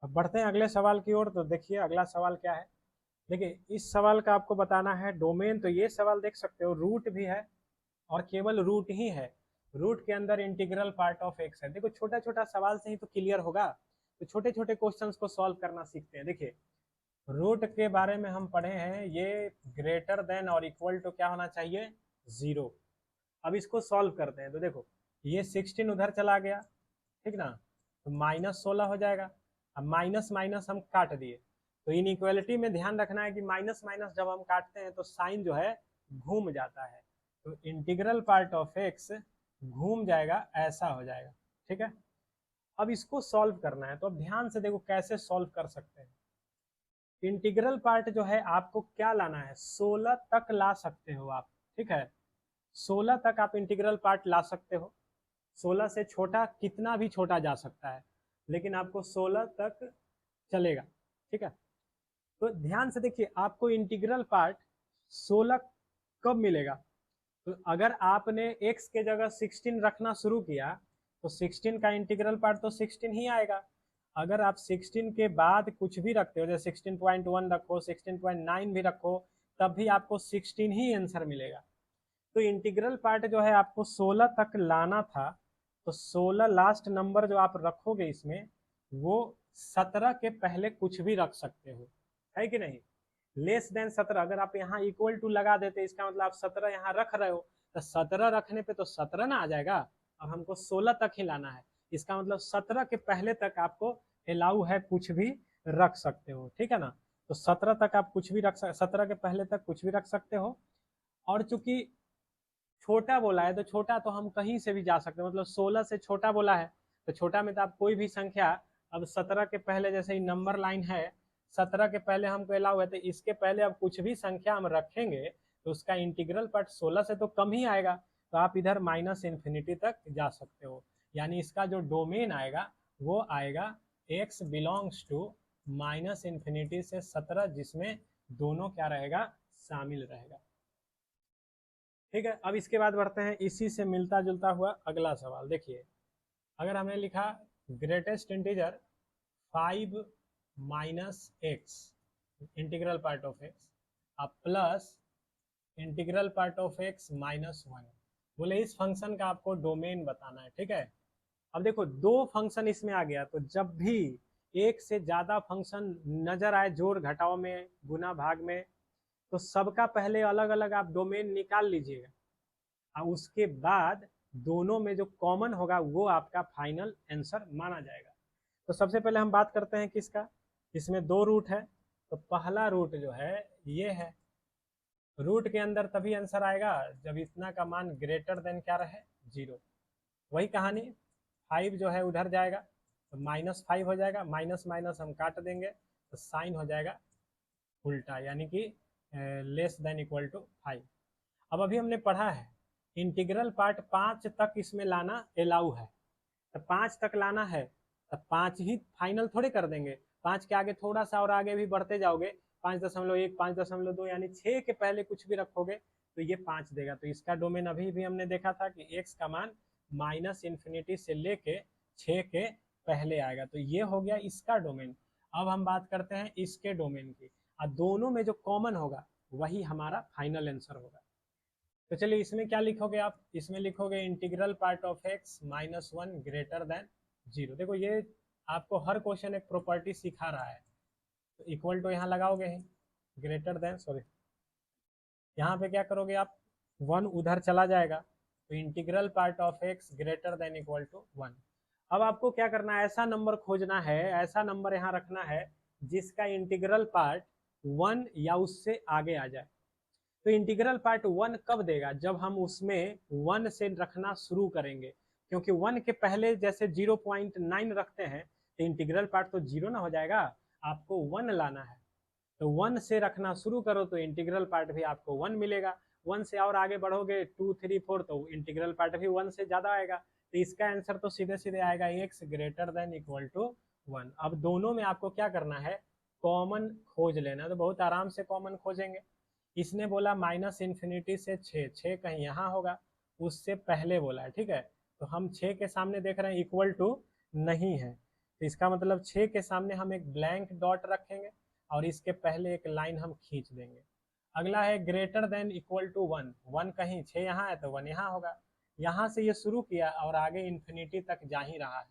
अब बढ़ते हैं अगले सवाल की ओर। तो देखिए अगला सवाल क्या है। देखिए इस सवाल का आपको बताना है डोमेन। तो ये सवाल देख सकते हो रूट भी है और केवल रूट ही है। रूट के अंदर इंटीग्रल पार्ट ऑफ एक्स है। देखो छोटा छोटा सवाल से ही तो क्लियर होगा। तो छोटे छोटे क्वेश्चंस को सॉल्व करना सीखते हैं। देखिए रूट के बारे में हम पढ़े हैं, ये ग्रेटर देन और इक्वल टू क्या होना चाहिए, 0। अब इसको सॉल्व करते हैं। तो देखो ये 16 उधर चला गया, ठीक ना, तो -16 हो जाएगा। अब माइनस माइनस हम काट दिए। तो इनइक्वालिटी में ध्यान रखना है कि माइनस माइनस जब हम काटते हैं तो साइन जो है घूम जाता है। तो इंटीग्रल पार्ट ऑफ एक्स घूम जाएगा, ऐसा हो जाएगा। ठीक है, अब इसको सॉल्व करना है। तो अब ध्यान से देखो कैसे सॉल्व कर सकते हैं। इंटीग्रल पार्ट जो है आपको क्या लाना है, 16 तक ला सकते हो आप। ठीक है, 16 तक आप इंटीग्रल पार्ट ला सकते हो। 16 से छोटा कितना भी छोटा जा सकता है, लेकिन आपको 16 तक चलेगा। ठीक है, तो ध्यान से देखिए आपको इंटीग्रल पार्ट 16 कब मिलेगा। तो अगर आपने x के जगह 16 रखना शुरू किया तो 16 का इंटीग्रल पार्ट तो 16 ही आएगा। अगर आप 16 के बाद कुछ भी रखते हो, जैसे 16.1 रखो, 16.9 भी रखो, तब भी आपको 16 ही आंसर मिलेगा। तो इंटीग्रल पार्ट जो है आपको 16 तक लाना था। तो 16 लास्ट नंबर जो आप रखोगे इसमें, वो 17 के पहले कुछ भी रख सकते हो, है कि नहीं। लेस देन 17, अगर आप यहाँ इक्वल टू लगा देते इसका मतलब आप 17 यहाँ रख रहे हो, तो 17 रखने पे तो 17 ना आ जाएगा। अब हमको 16 तक ही लाना है, इसका मतलब 17 के पहले तक आपको अलाउ है, कुछ भी रख सकते हो। ठीक है ना, तो 17 तक आप कुछ भी रख सकते, 17 के पहले तक कुछ भी रख सकते हो। और चूंकि छोटा बोला है तो छोटा तो हम कहीं से भी जा सकते हैं, मतलब 16 से छोटा बोला है तो छोटा में तो आप कोई भी संख्या, अब 17 के पहले जैसे नंबर लाइन है, 17 के पहले हमको अलाउ है, तो इसके पहले अब कुछ भी संख्या हम रखेंगे तो उसका इंटीग्रल पार्ट 16 से तो कम ही आएगा। तो आप इधर -इन्फिनिटी तक जा सकते हो। यानी इसका जो डोमेन आएगा वो आएगा x बिलोंग्स टू -इन्फिनिटी से 17, जिसमें दोनों क्या रहेगा, शामिल रहेगा। ठीक है, अब इसके बाद बढ़ते हैं इसी से मिलता जुलता हुआ अगला सवाल। देखिए अगर हमने लिखा greatest integer 5 - x integral part of x अब plus integral part of x -1, बोले इस फंक्शन का आपको डोमेन बताना है। ठीक है, अब देखो दो फंक्शन इसमें आ गया, तो जब भी एक से ज्यादा फंक्शन नजर आए जोड़ घटाव में, गुना भाग में, तो सबका पहले अलग अलग आप डोमेन निकाल लीजिएगा और उसके बाद दोनों में जो कॉमन होगा वो आपका फाइनल आंसर माना जाएगा। तो सबसे पहले हम बात करते हैं किसका, इसमें दो रूट है, तो पहला रूट जो है ये है। रूट के अंदर तभी आंसर आएगा जब इतना का मान ग्रेटर देन क्या रहे, 0। वही कहानी 5 जो है उधर जाएगा तो -5 हो जाएगा, माइनस माइनस हम काट देंगे तो साइन हो जाएगा उल्टा, यानी कि लेस देन इक्वल टू 5। अब अभी हमने पढ़ा है इंटीग्रल पार्ट 5 तक इसमें लाना अलाउ है। तो 5 तक लाना है तो 5 ही फाइनल थोड़े कर देंगे, 5 के आगे थोड़ा सा और आगे भी बढ़ते जाओगे, 5.1, 5.2, यानी 6 के पहले कुछ भी रखोगे तो ये 5 देगा। तो इसका डोमेन अभी भी हमने देखा था कि x का मान -इन्फिनिटी से लेके 6 के पहले आएगा। तो ये हो गया इसका डोमेन। अब हम बात करते हैं इसके डोमेन की, और दोनों में जो कॉमन होगा वही हमारा फाइनल आंसर होगा। तो चलिए इसमें क्या लिखोगे आप, इसमें लिखोगे integral part of x -1 greater than 0। देखो ये आपको हर क्वेश्चन एक प्रॉपर्टी सिखा रहा है। तो इक्वल टू यहाँ लगाओगे ही, ग्रेटर देन, सॉरी यहाँ पे क्या करोगे आप, 1 उधर चला जाएगा, तो integral part of x greater than equal to 1। अब आपको क्या करना है, ऐसा नंबर खोजना है, ऐसा नंबर यहाँ रखना है जिसका इंटीग्रल पार्ट 1 या उससे आगे आ जाए। तो इंटीग्रल पार्ट 1 कब देगा, जब हम उसमें 1 से रखना शुरू करेंगे, क्योंकि 1 के पहले जैसे 0.9 रखते हैं तो इंटीग्रल पार्ट तो 0 ना हो जाएगा, आपको 1 लाना है। तो 1 से रखना शुरू करो तो इंटीग्रल पार्ट भी आपको 1 मिलेगा। 1 से और आगे बढ़ोगे 2, 3, 4 तो इंटीग्रल पार्ट भी 1 से ज़्यादा आएगा। तो इसका आंसर तो सीधे सीधे आएगा x greater than equal to 1। अब दोनों में आपको क्या करना है, कॉमन खोज लेना। तो बहुत आराम से कॉमन खोजेंगे। इसने बोला -इन्फिनिटी से 6, 6 कहीं यहाँ होगा, उससे पहले बोला है। ठीक है, तो हम 6 के सामने देख रहे हैं इक्वल टू नहीं है, तो इसका मतलब 6 के सामने हम एक ब्लैंक डॉट रखेंगे और इसके पहले एक लाइन हम खींच देंगे। अगला है ग्रेटर देन इक्वल टू 1, 1 कहीं 6 यहाँ है तो 1 यहाँ होगा। यहाँ से ये शुरू किया और आगे इन्फिनिटी तक जा ही रहा है।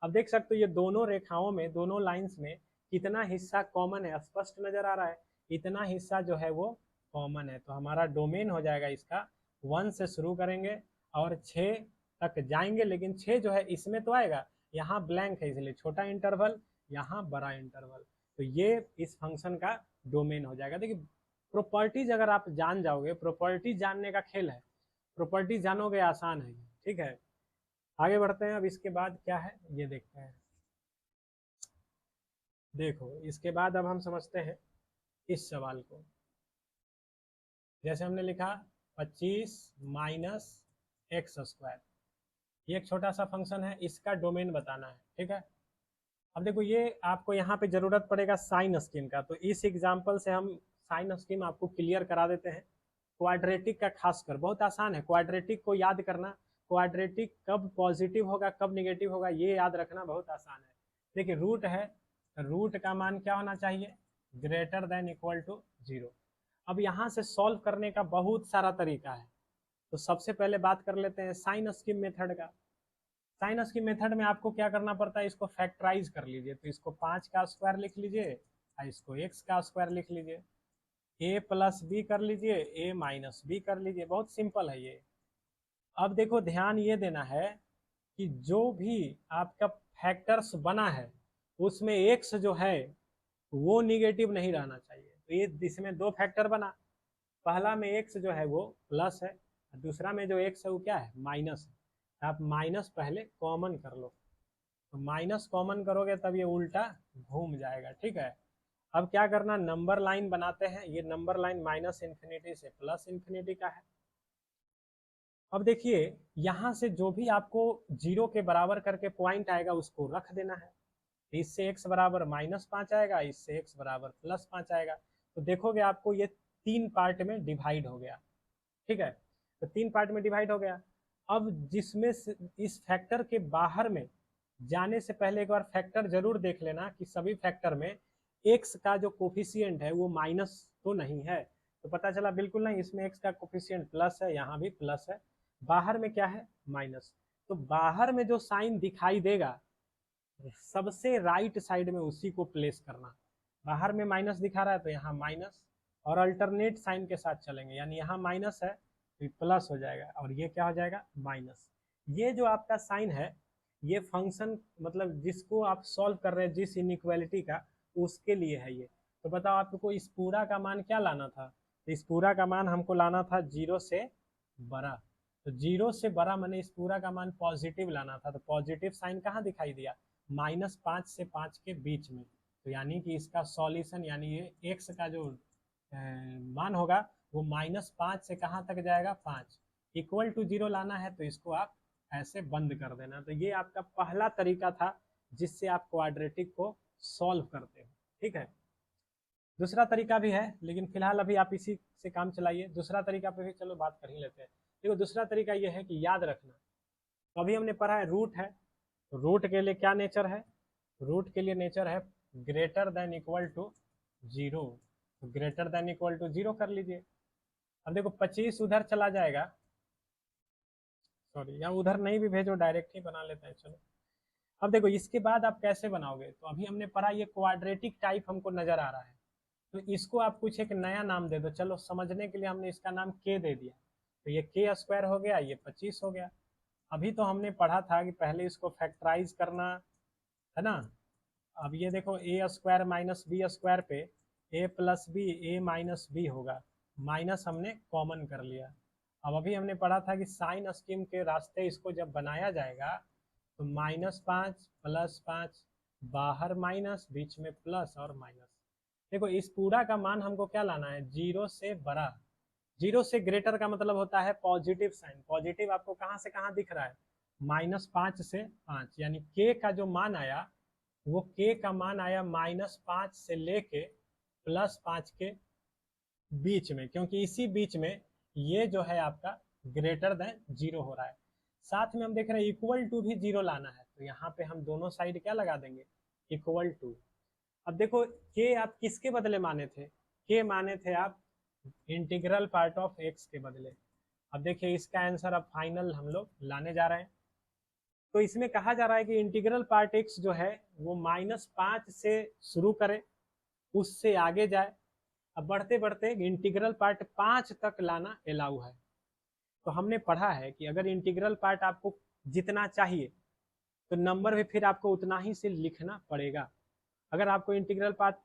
अब देख सकते हो ये दोनों रेखाओं में, दोनों लाइंस में कितना हिस्सा कॉमन है, स्पष्ट नजर आ रहा है। इतना हिस्सा जो है वो कॉमन है, तो हमारा डोमेन हो जाएगा इसका 1 से शुरू करेंगे और 6 तक जाएंगे, लेकिन 6 जो है इसमें तो आएगा, यहाँ ब्लैंक है इसलिए छोटा इंटरवल, यहाँ बड़ा इंटरवल। तो ये इस फंक्शन का डोमेन हो जाएगा। देखिए प्रॉपर्टीज अगर आप जान जाओगे, प्रॉपर्टीज जानने का खेल है, प्रॉपर्टीज जानोगे आसान है, ठीक है। आगे बढ़ते हैं। अब इसके बाद क्या है ये देखते हैं। देखो इसके बाद अब हम समझते हैं इस सवाल को। जैसे हमने लिखा 25 माइनस एक्स स्क्वायर, ये एक छोटा सा फंक्शन है, इसका डोमेन बताना है, ठीक है। अब देखो ये आपको यहाँ पे जरूरत पड़ेगा साइन स्कीम का, तो इस एग्जांपल से हम साइन स्कीम आपको क्लियर करा देते हैं। क्वाड्रेटिक का खासकर बहुत आसान है, क्वाड्रेटिक को याद करना, क्वाड्रेटिक कब पॉजिटिव होगा कब निगेटिव होगा ये याद रखना बहुत आसान है। देखिए रूट है, रूट का मान क्या होना चाहिए, ग्रेटर देन इक्वल टू 0। अब यहाँ से सॉल्व करने का बहुत सारा तरीका है, तो सबसे पहले बात कर लेते हैं साइन स्कीम मेथड का। साइन स्कीम मेथड में आपको क्या करना पड़ता है, इसको फैक्टराइज कर लीजिए, तो इसको 5 का स्क्वायर लिख लीजिए और इसको x का स्क्वायर लिख लीजिए, a प्लस बी कर लीजिए, a माइनस बी कर लीजिए, बहुत सिंपल है ये। अब देखो ध्यान ये देना है कि जो भी आपका फैक्टर्स बना है उसमें x जो है वो निगेटिव नहीं रहना चाहिए। तो ये इसमें दो फैक्टर बना, पहला में x जो है वो प्लस है, दूसरा में जो x है वो क्या है, माइनस है। आप माइनस पहले कॉमन कर लो, तो माइनस कॉमन करोगे तब ये उल्टा घूम जाएगा, ठीक है। अब क्या करना, नंबर लाइन बनाते हैं, ये नंबर लाइन माइनस इन्फिनिटी से प्लस इन्फिनिटी का है। अब देखिए यहाँ से जो भी आपको 0 के बराबर करके पॉइंट आएगा उसको रख देना है। इससे x बराबर -5 आएगा, इससे x बराबर +5 आएगा। तो देखोगे आपको ये 3 पार्ट में डिवाइड हो गया, ठीक है। तो 3 पार्ट में डिवाइड हो गया। अब जिसमें इस फैक्टर के बाहर में जाने से पहले एक बार फैक्टर जरूर देख लेना कि सभी फैक्टर में x का जो कोफिशिएंट है वो माइनस तो नहीं है। तो पता चला बिल्कुल नहीं, इसमें x का कोफिशिएंट प्लस है, यहाँ भी प्लस है, बाहर में क्या है माइनस। तो बाहर में जो साइन दिखाई देगा सबसे राइट साइड में उसी को प्लेस करना। बाहर में माइनस दिखा रहा है तो यहाँ माइनस, और अल्टरनेट साइन के साथ चलेंगे, यानी यहाँ माइनस है तो प्लस हो जाएगा और ये क्या हो जाएगा माइनस। ये जो आपका साइन है ये फंक्शन मतलब जिसको आप सॉल्व कर रहे हैं जिस इनइक्वालिटी का, उसके लिए है ये। तो बताओ आपको इस पूरा का मान क्या लाना था, तो इस पूरा का मान हमको लाना था 0 से बड़ा। तो 0 से बड़ा मैंने इस पूरा का मान पॉजिटिव लाना था, तो पॉजिटिव साइन कहाँ दिखाई दिया, -5 से 5 के बीच में। तो यानी कि इसका सॉल्यूशन यानी ये x का जो मान होगा वो -5 से कहाँ तक जाएगा 5, इक्वल टू 0 लाना है तो इसको आप ऐसे बंद कर देना। तो ये आपका पहला तरीका था जिससे आप क्वाड्रेटिक को सॉल्व करते हो, ठीक है। दूसरा तरीका भी है लेकिन फिलहाल अभी आप इसी से काम चलाइए, दूसरा तरीका पे भी चलो बात कर ही लेते हैं। देखो दूसरा तरीका ये है कि याद रखना, तो अभी हमने पढ़ा है रूट है, तो रूट के लिए क्या नेचर है, रूट के लिए नेचर है ग्रेटर देन इक्वल टू 0, तो ग्रेटर देन इक्वल टू 0 कर लीजिए। अब देखो 25 उधर चला जाएगा, सॉरी या उधर नहीं भी भेजो डायरेक्ट ही बना लेते हैं चलो। अब देखो इसके बाद आप कैसे बनाओगे, तो अभी हमने पढ़ा ये क्वाड्रेटिक टाइप हमको नजर आ रहा है, तो इसको आप कुछ एक नया नाम दे दो। चलो समझने के लिए हमने इसका नाम k दे दिया, तो ये k स्क्वायर हो गया, ये 25 हो गया। अभी तो हमने पढ़ा था कि पहले इसको फैक्टराइज करना है ना। अब ये देखो a square minus B square पे a plus B a minus B होगा, माइनस हमने कॉमन कर लिया। अब अभी हमने पढ़ा था कि साइन स्कीम के रास्ते इसको जब बनाया जाएगा तो -5 +5, बाहर माइनस बीच में प्लस और माइनस। देखो इस पूरा का मान हमको क्या लाना है, 0 से बड़ा, 0 से ग्रेटर का मतलब होता है पॉजिटिव साइन। पॉजिटिव आपको कहाँ से कहाँ दिख रहा है, -5 से 5, यानी k का जो मान आया वो k का मान आया -5 से लेके +5 के बीच में, क्योंकि इसी बीच में ये जो है आपका ग्रेटर देन 0 हो रहा है। साथ में हम देख रहे हैं इक्वल टू भी 0 लाना है, तो यहाँ पे हम दोनों साइड क्या लगा देंगे, इक्वल टू। अब देखो के आप किसके बदले माने थे, के माने थे आप इंटीग्रल पार्ट ऑफ एक्स के बदले। अब देखिए इसका आंसर अब फाइनल हम लोग लाने जा रहे हैं। तो इसमें कहा जा रहा है कि इंटीग्रल पार्ट एक्स जो है वो -5 से शुरू करे, उससे आगे जाए। अब बढ़ते बढ़ते इंटीग्रल पार्ट 5 तक लाना अलाउ है। तो हमने पढ़ा है कि अगर इंटीग्रल पार्ट आपको जितना चाहिए तो नंबर भी फिर आपको उतना ही से लिखना पड़ेगा। अगर आपको इंटीग्रल पार्ट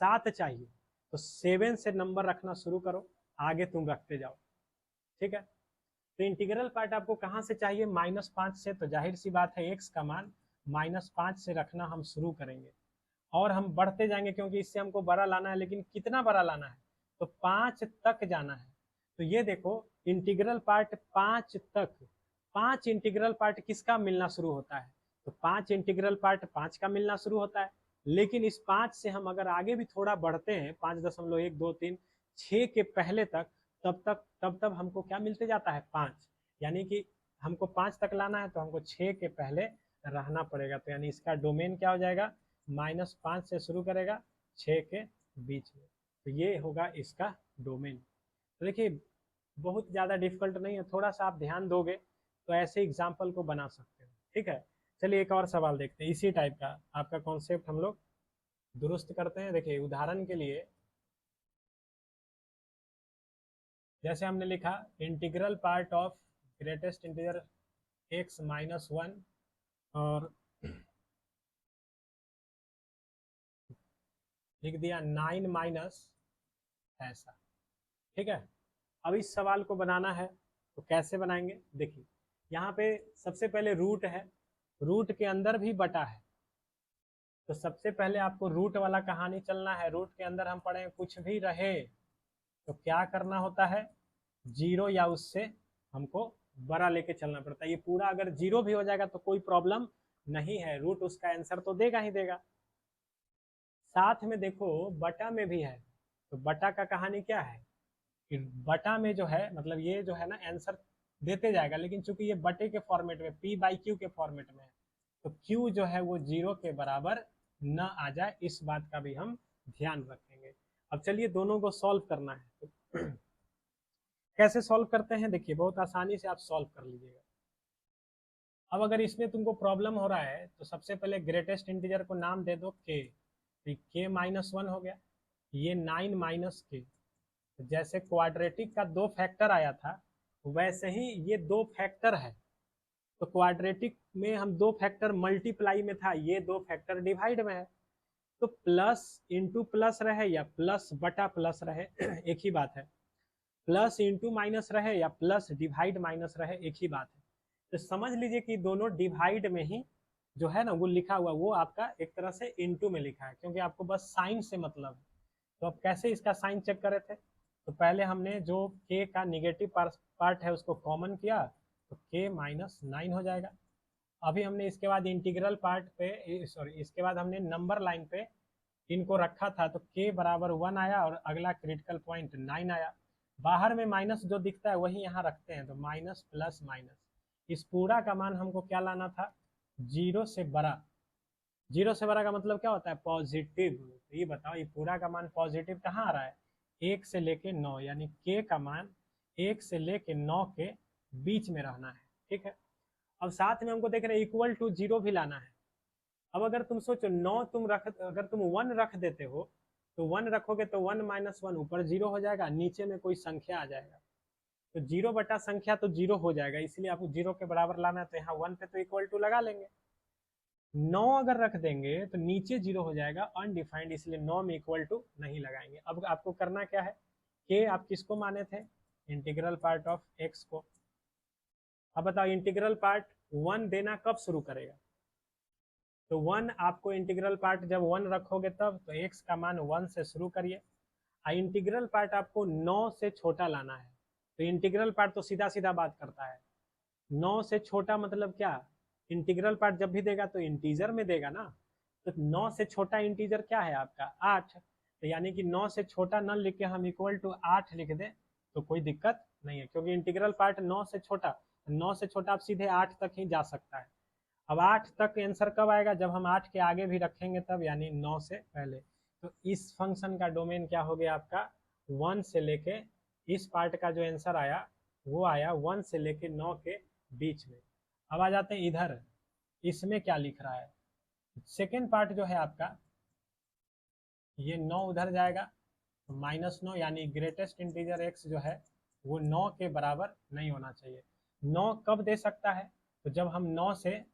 7 चाहिए तो 7 से नंबर रखना शुरू करो, आगे तुम रखते जाओ, ठीक है। तो इंटीग्रल पार्ट आपको कहाँ से चाहिए, -5 से, तो जाहिर सी बात है एक्स का मान -5 से रखना हम शुरू करेंगे और हम बढ़ते जाएंगे क्योंकि इससे हमको बड़ा लाना है। लेकिन कितना बड़ा लाना है, तो 5 तक जाना है। तो ये देखो इंटीग्रल पार्ट 5 तक, 5 इंटीग्रल पार्ट किसका मिलना शुरू होता है, तो 5 इंटीग्रल पार्ट 5 का मिलना शुरू होता है। लेकिन इस 5 से हम अगर आगे भी थोड़ा बढ़ते हैं 5.1 2 3 6 के पहले तक, तब हमको क्या मिलते जाता है, 5। यानी कि हमको 5 तक लाना है तो हमको 6 के पहले रहना पड़ेगा। तो यानी इसका डोमेन क्या हो जाएगा, -5 से शुरू करेगा 6 के बीच में। तो ये होगा इसका डोमेन। तो देखिए बहुत ज़्यादा डिफिकल्ट नहीं है, थोड़ा सा आप ध्यान दोगे तो ऐसे एग्जाम्पल को बना सकते हो, ठीक है। चलिए एक और सवाल देखते हैं, इसी टाइप का आपका कॉन्सेप्ट हम लोग दुरुस्त करते हैं। देखिए उदाहरण के लिए जैसे हमने लिखा integral part of greatest integer x -1 और लिख दिया 9 माइनस ऐसा, ठीक है। अब इस सवाल को बनाना है तो कैसे बनाएंगे, देखिए यहाँ पे सबसे पहले रूट है, रूट के अंदर भी बटा है। तो सबसे पहले आपको रूट वाला कहानी चलना है। रूट के अंदर हम पढ़े कुछ भी रहे तो क्या करना होता है, 0 या उससे हमको बड़ा लेके चलना पड़ता है। ये पूरा अगर 0 भी हो जाएगा तो कोई प्रॉब्लम नहीं है, रूट उसका आंसर तो देगा ही देगा। साथ में देखो बटा में भी है, तो बटा का कहानी क्या है कि बटा में जो है मतलब ये जो है ना आंसर देते जाएगा, लेकिन चूंकि ये बटे के फॉर्मेट में p/q के फॉर्मेट में है तो q जो है वो 0 के बराबर न आ जाए, इस बात का भी हम ध्यान रखेंगे। अब चलिए दोनों को सॉल्व करना है। तो कैसे सॉल्व करते हैं, देखिए बहुत आसानी से आप सॉल्व कर लीजिएगा। अब अगर इसमें तुमको प्रॉब्लम हो रहा है तो सबसे पहले ग्रेटेस्ट इंटीजर को नाम दे दो k, k -1 हो गया, ये 9 माइनस के। तो जैसे क्वाड्रेटिक का 2 फैक्टर आया था वैसे ही ये 2 फैक्टर है। तो क्वाड्रेटिक में हम 2 फैक्टर मल्टीप्लाई में था, ये 2 फैक्टर डिवाइड में है। तो प्लस इंटू प्लस रहे या प्लस बटा प्लस रहे एक ही बात है, प्लस इंटू माइनस रहे या प्लस डिवाइड माइनस रहे एक ही बात है। तो समझ लीजिए कि दोनों डिवाइड में ही जो है ना वो लिखा हुआ वो आपका एक तरह से इंटू में लिखा है, क्योंकि आपको बस साइन से मतलब है। तो अब कैसे इसका साइन चेक करे थे, तो पहले हमने जो k का निगेटिव पार्ट है उसको कॉमन किया तो k -9 हो जाएगा। अभी हमने इसके बाद इंटीग्रल पार्ट पे सॉरी इसके बाद हमने नंबर लाइन पे इनको रखा था तो k बराबर 1 आया और अगला क्रिटिकल पॉइंट 9 आया। बाहर में माइनस जो दिखता है वही यहाँ रखते हैं, तो माइनस प्लस माइनस, इस पूरा का मान हमको क्या लाना था, 0 से बड़ा। 0 से बड़ा का मतलब क्या होता है, पॉजिटिव। तो ये बताओ ये पूरा का मान पॉजिटिव कहाँ आ रहा है, 1 से लेके 9, यानी k का मान 1 से लेके 9 के बीच में रहना है, ठीक है। अब साथ में हमको देख रहे हैं इक्वल टू 0 भी लाना है। अब अगर तुम सोचो 9 अगर तुम 1 रख देते हो तो 1 रखोगे तो 1 - 1 ऊपर 0 हो जाएगा, नीचे में कोई संख्या आ जाएगा तो 0 बटा संख्या तो 0 हो जाएगा, इसलिए आपको 0 के बराबर लाना है। तो यहाँ 1 पे तो इक्वल टू लगा लेंगे। 9 अगर रख देंगे तो नीचे 0 हो जाएगा अनडिफाइंड, इसलिए 9 में इक्वल टू नहीं लगाएंगे। अब आपको करना क्या है, के आप किसको माने थे, इंटीग्रल पार्ट ऑफ एक्स को। अब बताओ इंटीग्रल पार्ट 1 देना कब शुरू करेगा, तो 1 आपको इंटीग्रल पार्ट जब 1 रखोगे तब, तो x का मान 1 से शुरू करिए। इंटीग्रल पार्ट आपको 9 से छोटा लाना है, तो इंटीग्रल पार्ट तो सीधा सीधा बात करता है, 9 से छोटा मतलब क्या, इंटीग्रल पार्ट जब भी देगा तो इंटीजर में देगा ना। तो 9 से छोटा इंटीजर क्या है आपका 8, तो यानी कि 9 से छोटा न लिख के हम इक्वल टू 8 लिख दें तो कोई दिक्कत नहीं है, क्योंकि इंटीग्रल पार्ट 9 से छोटा, 9 से छोटा आप सीधे 8 तक ही जा सकता है। अब 8 तक आंसर कब आएगा, जब हम 8 के आगे भी रखेंगे तब, यानी 9 से पहले। तो इस फंक्शन का डोमेन क्या हो गया आपका, 1 से लेके, इस पार्ट का जो आंसर आया वो आया 1 से लेके 9 के बीच में। अब आ जाते हैं इधर, इसमें क्या लिख रहा है, सेकेंड पार्ट जो है आपका, ये 9 उधर जाएगा तो -9, यानी ग्रेटेस्ट इंटीजर x जो है वो 9 के बराबर नहीं होना चाहिए। 9 कब दे सकता है, तो जब हम 9 से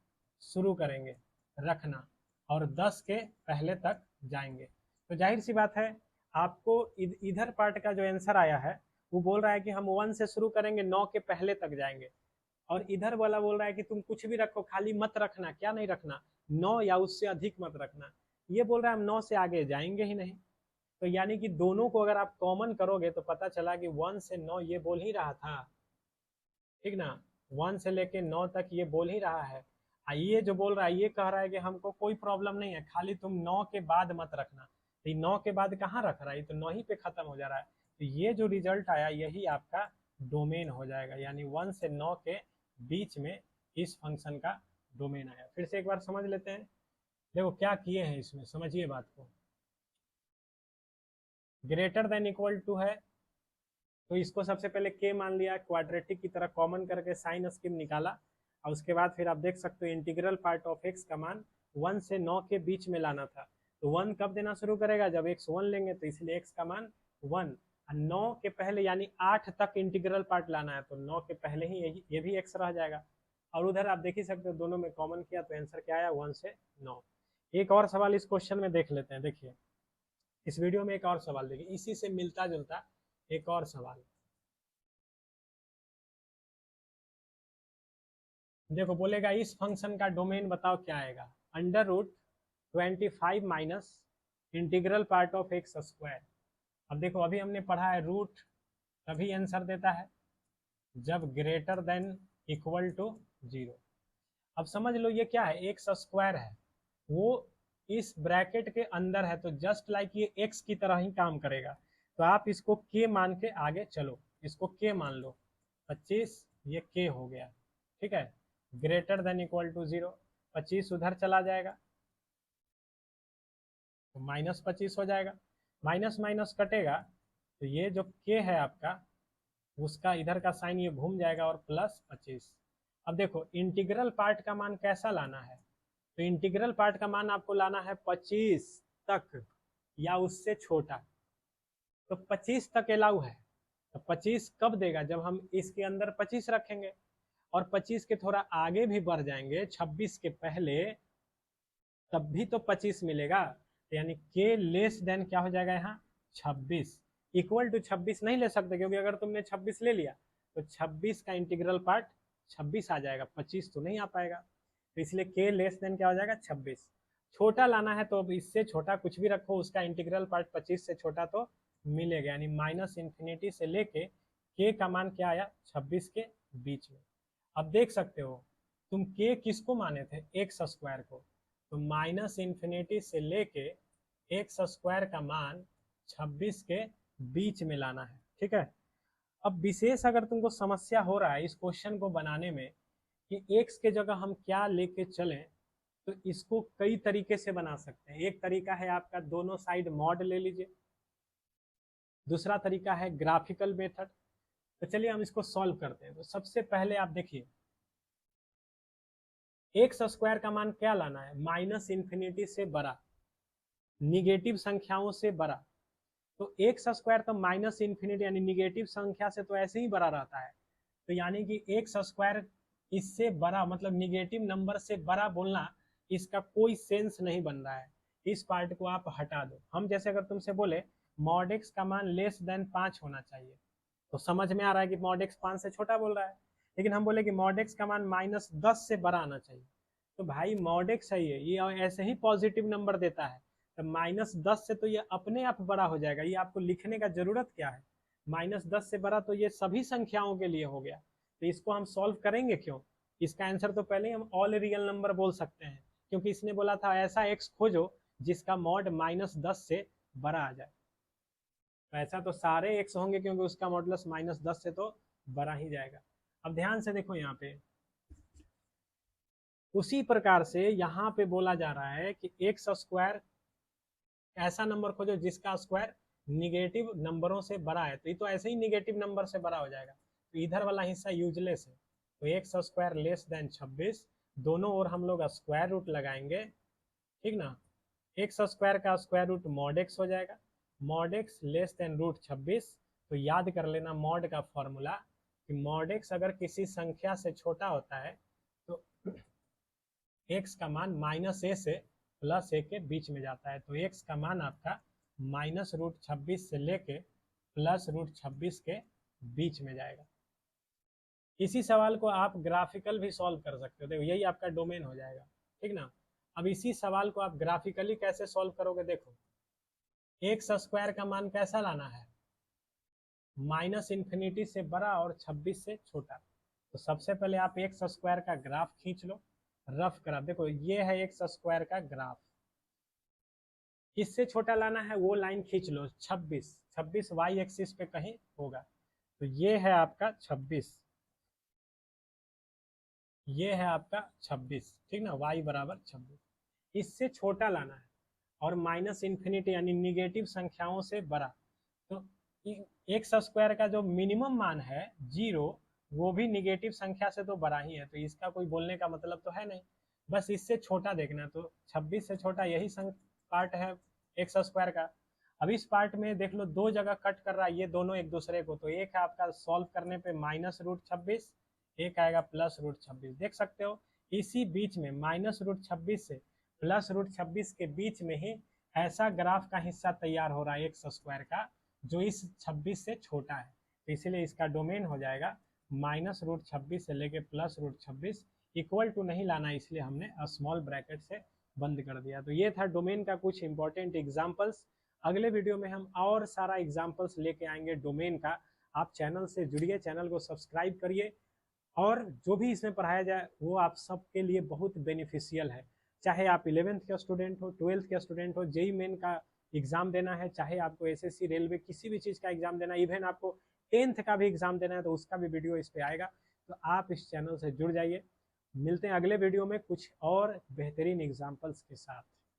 शुरू करेंगे रखना और 10 के पहले तक जाएंगे। तो जाहिर सी बात है आपको इधर पार्ट का जो आंसर आया है वो बोल रहा है कि हम 1 से शुरू करेंगे 9 के पहले तक जाएंगे, और इधर वाला बोल रहा है कि तुम कुछ भी रखो, खाली मत रखना, क्या नहीं रखना, 9 या उससे अधिक मत रखना। ये बोल रहा है हम 9 से आगे जाएंगे ही नहीं। तो यानी कि दोनों को अगर आप कॉमन करोगे तो पता चला कि 1 से 9 ये बोल ही रहा था, ठीक ना, 1 से लेके 9 तक ये बोल ही रहा है। ये जो बोल रहा है ये कह रहा है कि हमको कोई प्रॉब्लम नहीं है, खाली तुम 9 के बाद मत रखना। तो 9 के बाद कहाँ रख रहा है, ये तो 9 ही पे खत्म हो जा रहा है। तो ये जो रिजल्ट आया यही आपका डोमेन हो जाएगा, यानी 1 से 9 के बीच में इस फंक्शन का डोमेन आया। फिर से एक बार समझ लेते हैं, देखो क्या किए हैं इसमें, समझिए बात को। ग्रेटर देन इक्वल टू है तो इसको सबसे पहले के मान लिया, क्वाड्रेटिक की तरह कॉमन करके साइन स्कीम निकाला, और उसके बाद फिर आप देख सकते हो इंटीग्रल पार्ट ऑफ एक्स का मान 1 से 9 के बीच में लाना था। तो 1 कब देना शुरू करेगा, जब x 1 लेंगे, तो इसलिए x का मान 1, और 9 के पहले यानी 8 तक इंटीग्रल पार्ट लाना है, तो 9 के पहले ही ये भी x रह जाएगा। और उधर आप देख ही सकते हो दोनों में कॉमन किया तो आंसर क्या आया, 1 से 9। एक और सवाल इस क्वेश्चन में देख लेते हैं। देखिए इस वीडियो में एक और सवाल देखिए, इसी से मिलता जुलता एक और सवाल। देखो बोलेगा इस फंक्शन का डोमेन बताओ क्या आएगा, √25 minus integral part of x square. अब देखो अभी हमने पढ़ा है रूट तभी आंसर देता है जब ग्रेटर देन इक्वल टू 0। अब समझ लो ये क्या है, एक्स स्क्वायर है, वो इस ब्रैकेट के अंदर है, तो जस्ट लाइक ये एक्स की तरह ही काम करेगा। तो आप इसको के मान के आगे चलो, इसको के मान लो, 25 ये के हो गया, ठीक है, ग्रेटर देन इक्वल टू 0, 25 उधर चला जाएगा तो -25 हो जाएगा, माइनस माइनस कटेगा तो ये जो के है आपका उसका इधर का साइन ये घूम जाएगा और +25। अब देखो इंटीग्रल पार्ट का मान कैसा लाना है, तो इंटीग्रल पार्ट का मान आपको लाना है 25 तक या उससे छोटा। तो 25 तक अलाउ है, तो 25 कब देगा, जब हम इसके अंदर 25 रखेंगे और 25 के थोड़ा आगे भी बढ़ जाएंगे 26 के पहले, तब भी तो 25 मिलेगा। तो यानी के लेस देन क्या हो जाएगा यहाँ 26, इक्वल टू 26 नहीं ले सकते, क्योंकि अगर तुमने 26 ले लिया तो 26 का इंटीग्रल पार्ट 26 आ जाएगा, 25 तो नहीं आ पाएगा। तो इसलिए के लेस देन क्या हो जाएगा 26। छोटा लाना है तो अब इससे छोटा कुछ भी रखो, उसका इंटीग्रल पार्ट 25 से छोटा तो मिलेगा, यानी -∞ से लेके के का मान क्या आया 26 के बीच में। अब देख सकते हो तुम के किसको माने थे, एक्स स्क्वायर को, तो -∞ से लेके एक्स स्क्वायर का मान 26 के बीच में लाना है, ठीक है। अब विशेष अगर तुमको समस्या हो रहा है इस क्वेश्चन को बनाने में कि एक्स के जगह हम क्या लेके चलें, तो इसको कई तरीके से बना सकते हैं। एक तरीका है आपका दोनों साइड मॉड ले लीजिए, दूसरा तरीका है ग्राफिकल मेथड। तो चलिए हम इसको सॉल्व करते हैं। तो सबसे पहले आप देखिए एक्स स्क्वायर का मान क्या लाना है, -∞ से बड़ा, निगेटिव संख्याओं से बड़ा। तो एक्स स्क्वायर तो -∞ यानी निगेटिव संख्या से तो ऐसे ही बड़ा रहता है, तो यानी कि एक्स स्क्वायर इससे बड़ा मतलब निगेटिव नंबर से बड़ा बोलना इसका कोई सेंस नहीं बन रहा है, इस पार्ट को आप हटा दो। हम जैसे अगर तुमसे बोले मॉड एक्स का मान लेस देन 5 होना चाहिए, तो समझ में आ रहा है कि मॉड एक्स 5 से छोटा बोल रहा है। लेकिन हम बोले कि मॉड एक्स का मान -10 से बड़ा आना चाहिए, तो भाई मॉड एक्स है ये ऐसे ही पॉजिटिव नंबर देता है, तो -10 से तो ये अपने आप बड़ा हो जाएगा, ये आपको लिखने का जरूरत क्या है। -10 से बड़ा तो ये सभी संख्याओं के लिए हो गया, तो इसको हम सॉल्व करेंगे क्यों, इसका आंसर तो पहले ही हम ऑल रियल नंबर बोल सकते हैं, क्योंकि इसने बोला था ऐसा एक्स खोजो जिसका मॉड -10 से बड़ा आ जाए। तो ऐसा तो सारे एक्स होंगे क्योंकि उसका मॉडुलस -10 से तो बड़ा ही जाएगा। अब ध्यान से देखो यहाँ पे उसी प्रकार से यहाँ पे बोला जा रहा है कि एक्स स्क्वायर ऐसा नंबर खोजो जिसका स्क्वायर निगेटिव नंबरों से बड़ा है। तो ये तो ऐसे ही निगेटिव नंबर से बड़ा हो जाएगा, तो इधर वाला हिस्सा यूजलेस है। तो एक्स स्क्वायर लेस देन 26, दोनों ओर हम लोग स्क्वायर रूट लगाएंगे, ठीक ना। एक्स स्क्वायर का स्क्वायर रूट मॉड एक्स हो जाएगा, mod x less than root 26। तो याद कर लेना मॉड का फॉर्मूला कि मॉड एक्स अगर किसी संख्या से छोटा होता है तो एक्स का मान माइनस ए से प्लस ए के बीच में जाता है। तो एक्स का मान आपका माइनस रूट 26 से लेके प्लस रूट 26 के बीच में जाएगा। इसी सवाल को आप ग्राफिकल भी सॉल्व कर सकते हो, देखो यही आपका डोमेन हो जाएगा, ठीक ना। अब इसी सवाल को आप ग्राफिकली कैसे सॉल्व करोगे, देखो एक्स स्क्वायर का मान कैसा लाना है, माइनस इन्फिनिटी से बड़ा और 26 से छोटा। तो सबसे पहले आप एक्स स्क्वायर का ग्राफ खींच लो, रफ ग्राफ। देखो ये है एक्स स्क्वायर का ग्राफ, किससे छोटा लाना है वो लाइन खींच लो, 26। 26 वाई एक्सिस पे कहीं होगा, तो ये है आपका 26, ये है आपका 26, ठीक ना, y बराबर 26। इससे छोटा लाना है और माइनस इन्फिनिटी यानी निगेटिव संख्याओं से बड़ा। तो एक्स स्क्वायर का जो मिनिमम मान है 0, वो भी निगेटिव संख्या से तो बड़ा ही है, तो इसका कोई बोलने का मतलब तो है नहीं, बस इससे छोटा देखना। तो 26 से छोटा यही पार्ट है एक्स स्क्वायर का। अब इस पार्ट में देख लो दो जगह कट कर रहा है ये दोनों एक दूसरे को, तो एक है आपका सॉल्व करने पे माइनस रूट 26, एक आएगा प्लस रूट 26। देख सकते हो इसी बीच में माइनस रूट 26 से प्लस रूट 26 के बीच में ही ऐसा ग्राफ का हिस्सा तैयार हो रहा है एक्स स्क्वायर का जो इस 26 से छोटा है। तो इसीलिए इसका डोमेन हो जाएगा माइनस रूट 26 से लेके प्लस रूट 26, इक्वल टू नहीं लाना इसलिए हमने स्मॉल ब्रैकेट से बंद कर दिया। तो ये था डोमेन का कुछ इंपॉर्टेंट एग्जाम्पल्स। अगले वीडियो में हम और सारा एग्जाम्पल्स लेके आएंगे डोमेन का। आप चैनल से जुड़िए, चैनल को सब्सक्राइब करिए, और जो भी इसमें पढ़ाया जाए वो आप सबके लिए बहुत बेनिफिशियल है। चाहे आप 11th का स्टूडेंट हो, 12th का स्टूडेंट हो, जेई मेन का एग्जाम देना है, चाहे आपको एसएससी रेलवे किसी भी चीज़ का एग्जाम देना है, इवन आपको 10th का भी एग्जाम देना है तो उसका भी वीडियो इस पे आएगा। तो आप इस चैनल से जुड़ जाइए। मिलते हैं अगले वीडियो में कुछ और बेहतरीन एग्जाम्पल्स के साथ।